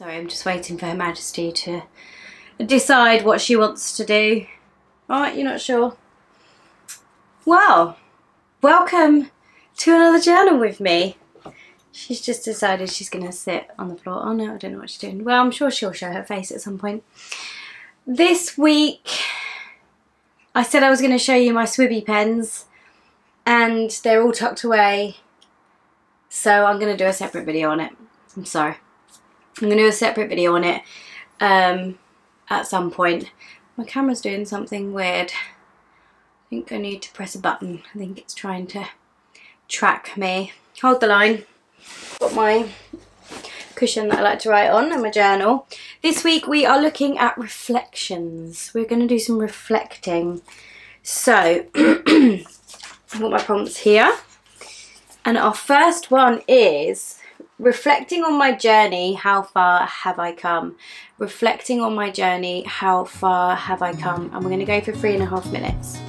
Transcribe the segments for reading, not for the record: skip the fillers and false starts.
Sorry, I'm just waiting for Her Majesty to decide what she wants to do. Alright, you're not sure? Well, welcome to another journal with me. She's just decided she's going to sit on the floor. Oh no, I don't know what she's doing. Well, I'm sure she'll show her face at some point. This week, I said I was going to show you my Swibby pens, and they're all tucked away. So I'm going to do a separate video on it. I'm sorry. I'm going to do a separate video on it at some point. My camera's doing something weird. I think I need to press a button. I think it's trying to track me. Hold the line. Got my cushion that I like to write on and my journal. This week we are looking at reflections. We're going to do some reflecting. So, I've got my prompts here. And our first one is reflecting on my journey, how far have I come? Reflecting on my journey, how far have I come? And we're going to go for 3.5 minutes.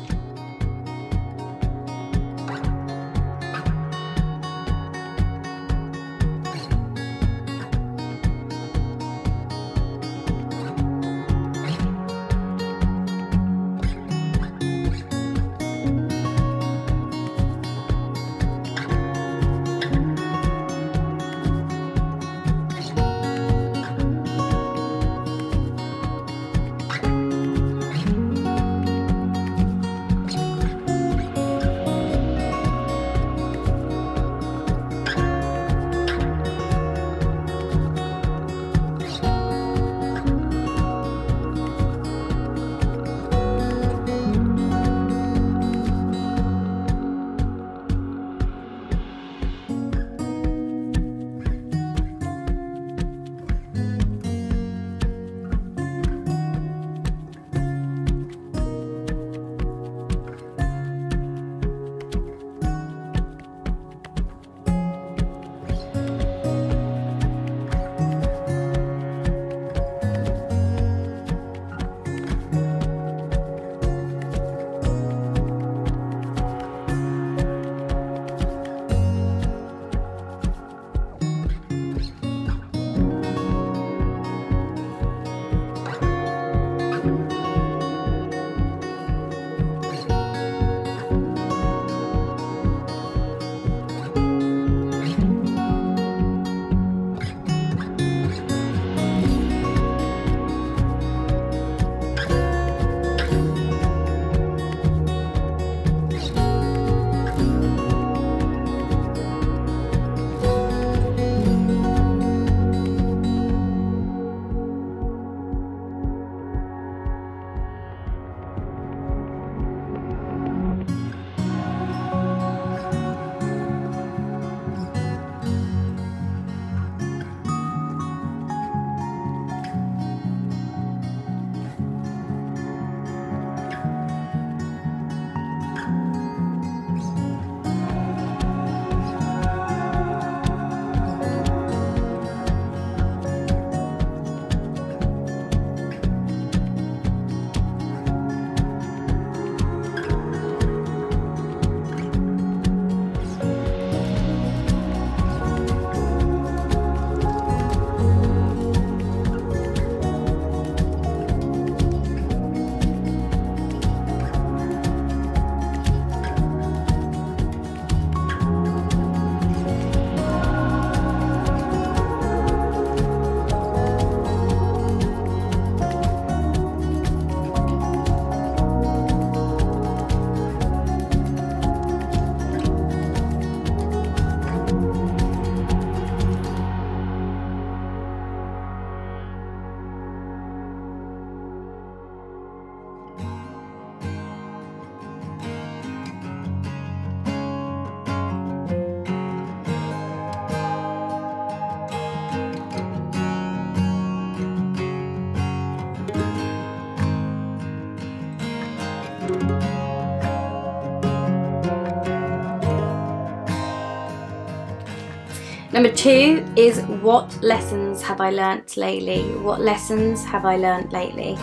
Number 2 is what lessons have I learnt lately? What lessons have I learnt lately?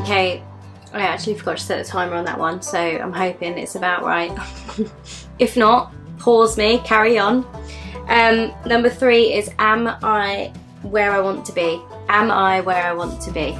Okay, I actually forgot to set the timer on that one, so I'm hoping it's about right. If not, pause me, carry on. Number 3 is, am I where I want to be? Am I where I want to be?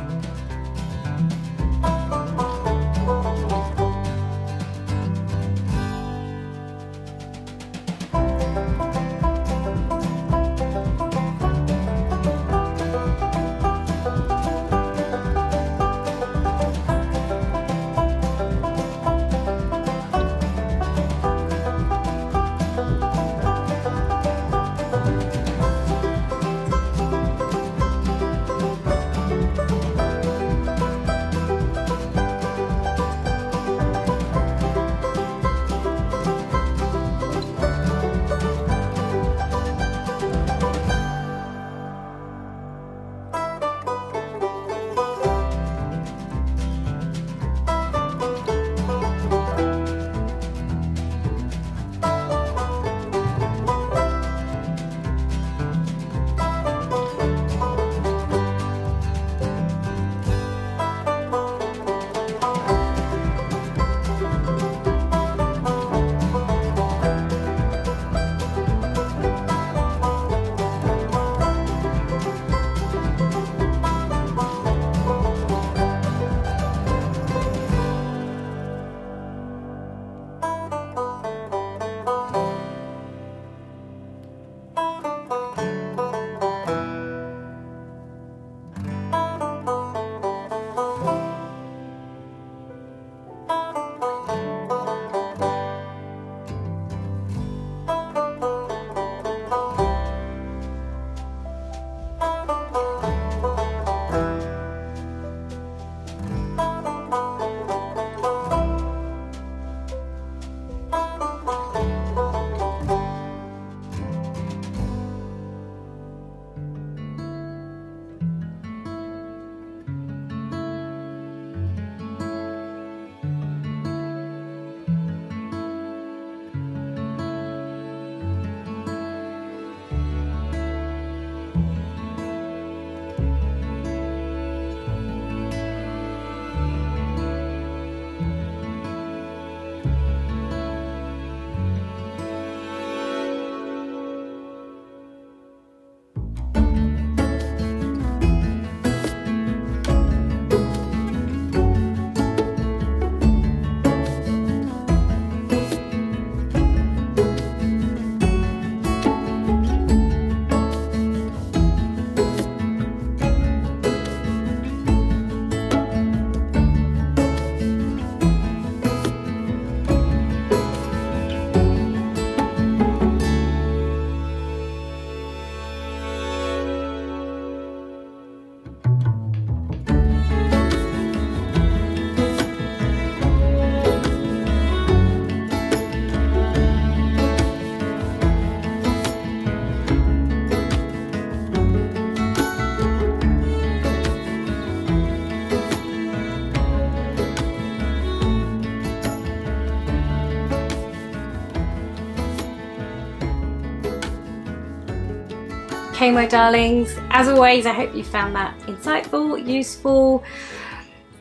Okay, my darlings, as always, I hope you found that insightful, useful.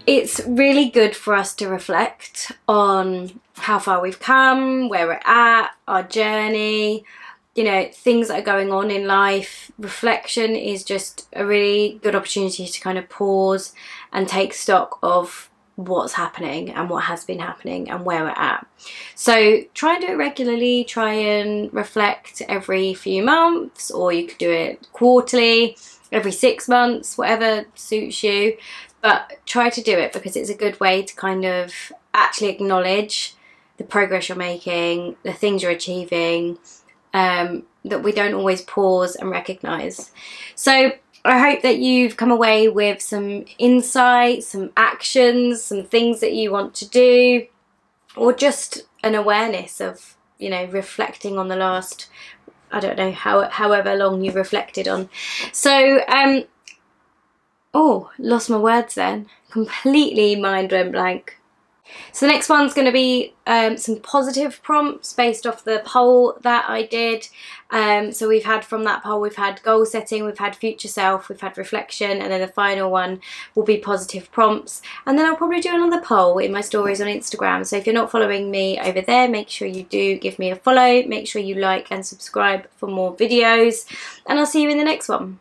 It's really good for us to reflect on how far we've come, where we're at, our journey, you know, things that are going on in life. Reflection is just a really good opportunity to kind of pause and take stock of what's happening and what has been happening and where we're at. So try and do it regularly. Try and reflect every few months, or you could do it quarterly, every 6 months, whatever suits you. But try to do it because it's a good way to kind of actually acknowledge the progress you're making, the things you're achieving, that we don't always pause and recognise. So I hope that you've come away with some insight, some actions, some things that you want to do, or just an awareness of, you know, reflecting on the last, I don't know, however long you've reflected on. So, oh, lost my words then. Completely mind went blank. So the next one's going to be some positive prompts based off the poll that I did. So we've had from that poll, we've had goal setting, we've had future self, we've had reflection, and then the final one will be positive prompts. And then I'll probably do another poll in my stories on Instagram. So if you're not following me over there, make sure you do give me a follow. Make sure you like and subscribe for more videos. And I'll see you in the next one.